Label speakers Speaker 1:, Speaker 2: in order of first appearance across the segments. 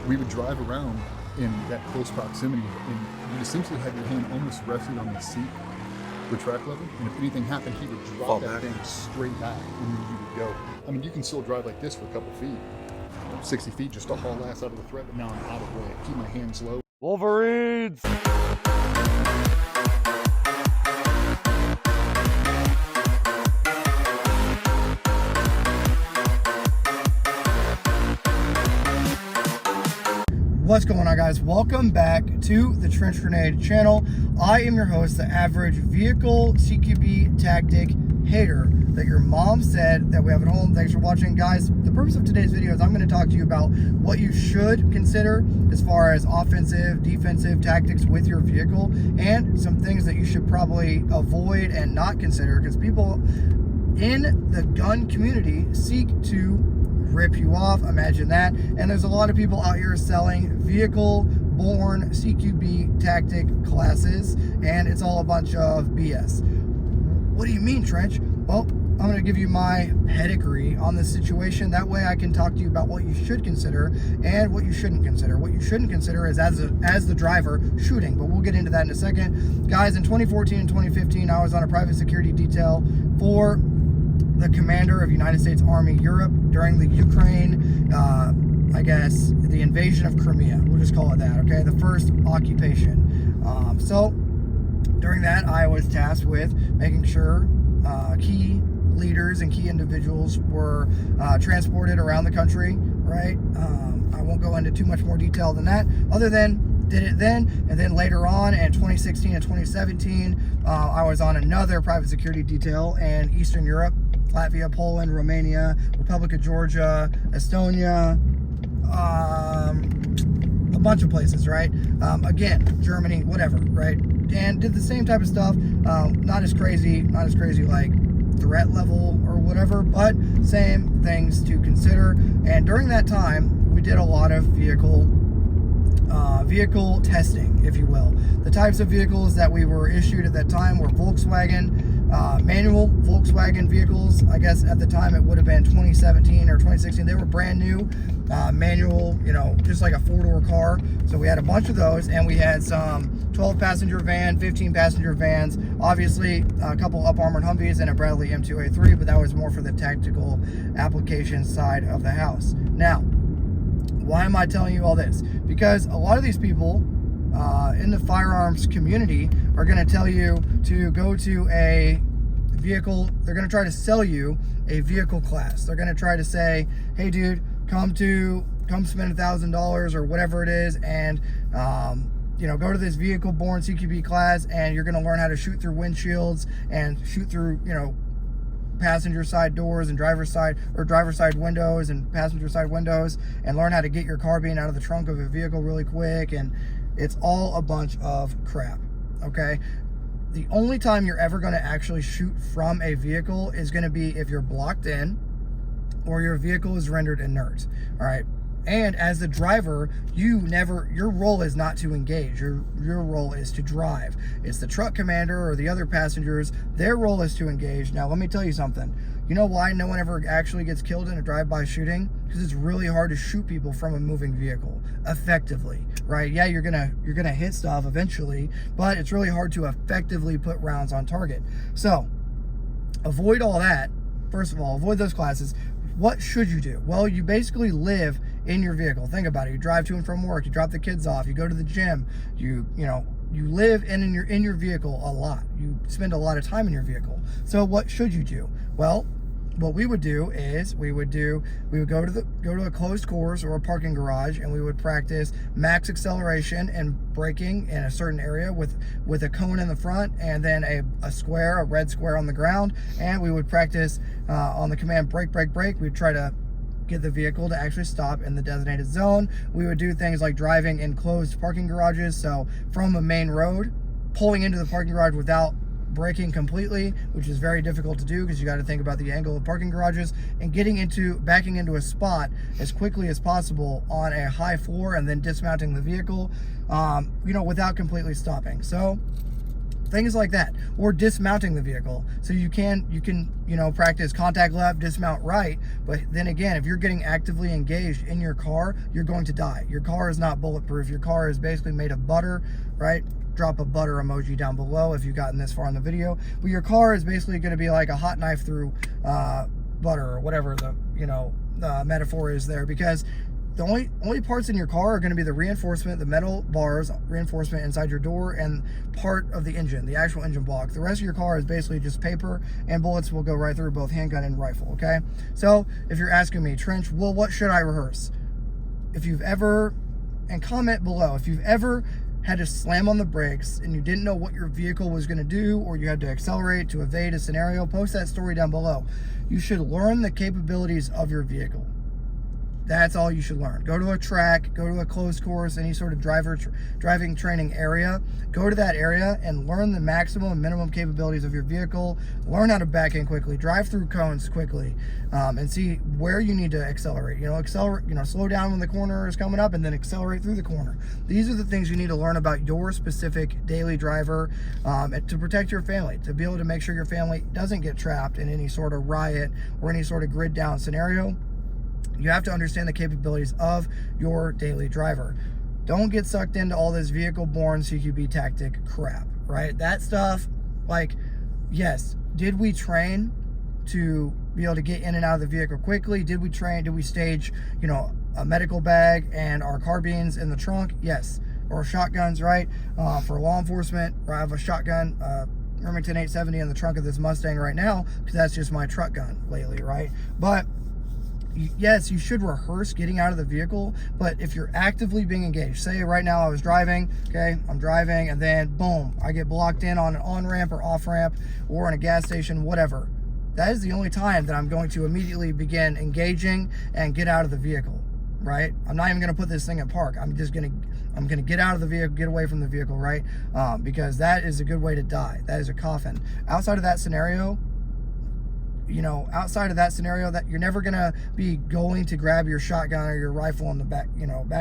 Speaker 1: we would drive around in that close proximity, and you'd essentially have your hand almost rested on the seat, the track level, and if anything happened, he would drop that thing straight back, and then you would go. I mean, you can still drive like this for a couple feet, 60 feet, just to haul ass out of the threat, but now I'm out of way. Keep my hands low.
Speaker 2: Wolverines!
Speaker 3: What's going on, guys? Welcome back to the Trench Grenade channel. I am your host, the average vehicle CQB tactic hater that your mom said that we have at home. Thanks for watching, guys. The purpose of today's video is I'm going to talk to you about what you should consider as far as offensive, defensive tactics with your vehicle, and some things that you should probably avoid and not consider, because people in the gun community seek to rip you off. Imagine that. And there's a lot of people out here selling vehicle born CQB tactic classes, and it's all a bunch of BS. What do you mean, Trench? Well, I'm going to give you my pedigree on this situation. That way I can talk to you about what you should consider and what you shouldn't consider. What you shouldn't consider is as the driver shooting, but we'll get into that in a second. Guys, in 2014 and 2015, I was on a private security detail for the commander of United States Army Europe during the Ukraine, I guess, the invasion of Crimea. We'll just call it that, okay? The first occupation. So during that, I was tasked with making sure key leaders and key individuals were transported around the country, right? I won't go into too much more detail than that, other than did it then, and then later on in 2016 and 2017, I was on another private security detail in Eastern Europe, Latvia, Poland, Romania, Republic of Georgia, Estonia, a bunch of places, right? Again, Germany, whatever, right? And did the same type of stuff, not as crazy like threat level or whatever, but same things to consider. And during that time, we did a lot of vehicle testing, if you will. The types of vehicles that we were issued at that time were Volkswagen, manual Volkswagen vehicles. I guess at the time it would have been 2017 or 2016. They were brand new, manual, you know, just like a four-door car. So we had a bunch of those, and we had some 12-passenger van, 15-passenger vans, obviously a couple up-armored Humvees and a Bradley M2A3, but that was more for the tactical application side of the house. Now, why am I telling you all this? Because a lot of these people in the firearms community are going to tell you to go to a vehicle. They're going to try to sell you a vehicle class. They're going to try to say, hey dude, come spend $1,000 or whatever it is, and you know, go to this vehicle born CQB class, and you're going to learn how to shoot through windshields and shoot through, you know, passenger side doors and driver side windows and passenger side windows, and learn how to get your carbine out of the trunk of a vehicle really quick. And it's all a bunch of crap, okay? The only time you're ever going to actually shoot from a vehicle is going to be if you're blocked in or your vehicle is rendered inert, all right? And as the driver, your role is not to engage. Your role is to drive. It's the truck commander or the other passengers, their role is to engage. Now, let me tell you something. You know why no one ever actually gets killed in a drive-by shooting? Because it's really hard to shoot people from a moving vehicle effectively, right? Yeah, you're gonna hit stuff eventually, but it's really hard to effectively put rounds on target. So, avoid all that. First of all, avoid those classes. What should you do? Well, you basically live in your vehicle. Think about it. You drive to and from work. You drop the kids off. You go to the gym. You live in your vehicle a lot. You spend a lot of time in your vehicle. So what should you do? Well, what we would do is we would go to a closed course or a parking garage, and we would practice max acceleration and braking in a certain area with a cone in the front, and then a red square on the ground. And we would practice on the command brake. We'd try to get the vehicle to actually stop in the designated zone. We would do things like driving in closed parking garages, so from a main road, pulling into the parking garage without braking completely, which is very difficult to do because you got to think about the angle of parking garages, and backing into a spot as quickly as possible on a high floor, and then dismounting the vehicle, you know, without completely stopping. So things like that, or dismounting the vehicle. So you can practice contact left, dismount right. But then again, if you're getting actively engaged in your car, you're going to die. Your car is not bulletproof. Your car is basically made of butter, right? Drop a butter emoji down below if you've gotten this far in the video. But your car is basically going to be like a hot knife through butter, or whatever the metaphor is there, because the only parts in your car are going to be the reinforcement, the metal bars, reinforcement inside your door, and part of the engine, the actual engine block. The rest of your car is basically just paper, and bullets will go right through both handgun and rifle, okay? So if you're asking me, Trench, well, what should I rehearse? If you've ever, and comment below, if you've ever had to slam on the brakes and you didn't know what your vehicle was going to do, or you had to accelerate to evade a scenario, post that story down below. You should learn the capabilities of your vehicle. That's all you should learn. Go to a track, go to a closed course, any sort of driving training area. Go to that area and learn the maximum and minimum capabilities of your vehicle. Learn how to back in quickly, drive through cones quickly, and see where you need to accelerate. Slow down when the corner is coming up, and then accelerate through the corner. These are the things you need to learn about your specific daily driver, to protect your family, to be able to make sure your family doesn't get trapped in any sort of riot or any sort of grid down scenario. You have to understand the capabilities of your daily driver. Don't get sucked into all this vehicle-borne CQB tactic crap, right? That stuff, like, yes, did we train to be able to get in and out of the vehicle quickly? Did we stage, a medical bag and our carbines in the trunk? Yes. Or shotguns, right? For law enforcement, I have a shotgun, Remington 870 in the trunk of this Mustang right now, because that's just my truck gun lately, right? But yes, you should rehearse getting out of the vehicle, but if you're actively being engaged, say right now I was driving, okay, I'm driving, and then boom, I get blocked in on an on-ramp or off-ramp or in a gas station, whatever. That is the only time that I'm going to immediately begin engaging and get out of the vehicle, right? I'm not even going to put this thing in park. I'm going to get out of the vehicle, get away from the vehicle, right? Because that is a good way to die. That is a coffin. Outside of that scenario, that you're never gonna be going to grab your shotgun or your rifle in the back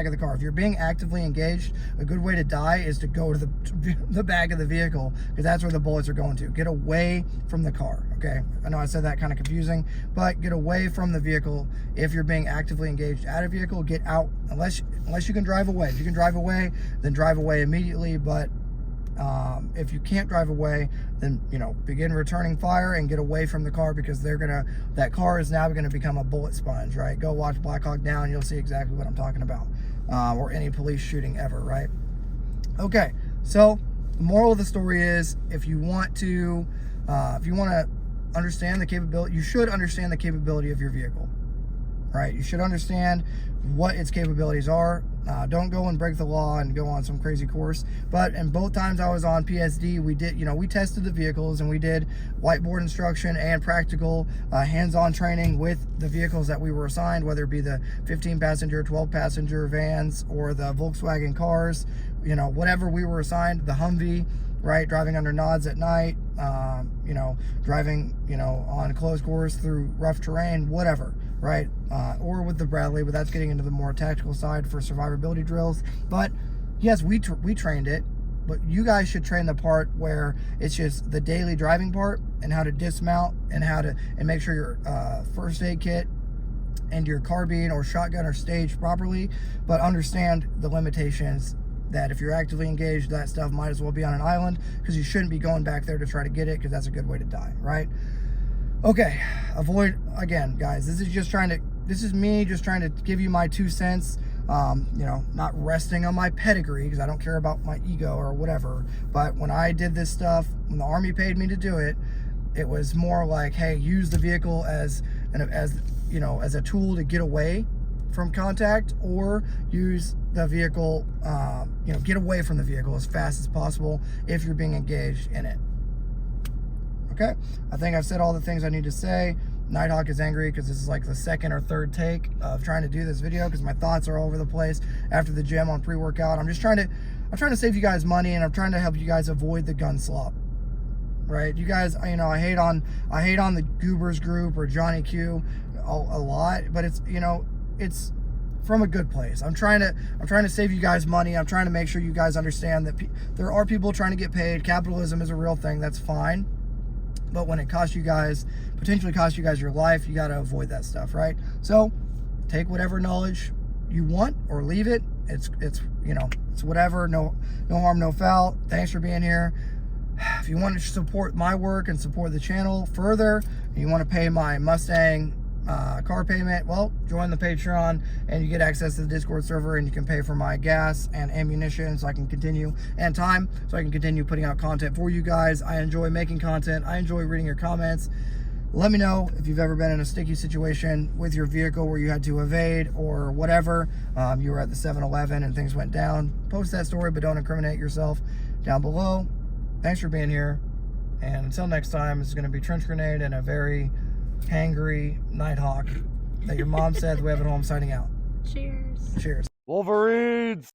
Speaker 3: of the car. If you're being actively engaged, a good way to die is to go to the back of the vehicle, because that's where the bullets are going to. Get away from the car, okay? I know I said that kind of confusing, but get away from the vehicle. If you're being actively engaged at a vehicle, get out, unless you can drive away. If you can drive away, then drive away immediately, but if you can't drive away, then begin returning fire and get away from the car, because that car is now gonna become a bullet sponge, right? Go watch Black Hawk Down, you'll see exactly what I'm talking about, or any police shooting ever, right? Okay, so the moral of the story is, if you want to understand the capability, you should understand the capability of your vehicle, right? You should understand what its capabilities are. Don't go and break the law and go on some crazy course. But in both times I was on PSD, we did, we tested the vehicles, and we did whiteboard instruction and practical hands-on training with the vehicles that we were assigned, whether it be the 15-passenger, 12-passenger vans, or the Volkswagen cars, whatever we were assigned, the Humvee, right? Driving under nods at night, driving, on closed course through rough terrain, whatever, right? Or with the Bradley, but that's getting into the more tactical side for survivability drills. But yes, we trained it, but you guys should train the part where it's just the daily driving part, and how to dismount, and make sure your first aid kit and your carbine or shotgun are staged properly, but understand the limitations that if you're actively engaged, that stuff might as well be on an island, because you shouldn't be going back there to try to get it, because that's a good way to die, right? Okay, again, guys, this is me just trying to give you my 2 cents, not resting on my pedigree, because I don't care about my ego or whatever. But when I did this stuff, when the Army paid me to do it, it was more like, hey, use the vehicle as a tool to get away from contact, or use the vehicle, get away from the vehicle as fast as possible if you're being engaged in it. Okay, I think I've said all the things I need to say. Nighthawk is angry because this is like the second or third take of trying to do this video, because my thoughts are all over the place after the gym on pre-workout. I'm trying to save you guys money, and I'm trying to help you guys avoid the gun slop. Right, you guys, I hate on the Goobers group or Johnny Q a lot, but it's from a good place. I'm trying to save you guys money. I'm trying to make sure you guys understand that there are people trying to get paid. Capitalism is a real thing. That's fine. But when it costs you guys, potentially costs you guys your life, you got to avoid that stuff, right? So take whatever knowledge you want or leave it. It's you know, it's whatever. No harm, no foul. Thanks for being here. If you want to support my work and support the channel further, and you want to pay my Mustang car payment, well, join the Patreon and you get access to the Discord server, and you can pay for my gas and ammunition so I can continue, and time, so I can continue putting out content for you guys. I enjoy making content. I enjoy reading your comments. Let me know if you've ever been in a sticky situation with your vehicle where you had to evade or whatever. You were at the 7-Eleven and things went down. Post that story, but don't incriminate yourself down below. Thanks for being here. And until next time, it's going to be Trench Grenade and a very hangry Nighthawk that your mom said we have at home signing out.
Speaker 2: Cheers.
Speaker 3: Cheers.
Speaker 4: Wolverines!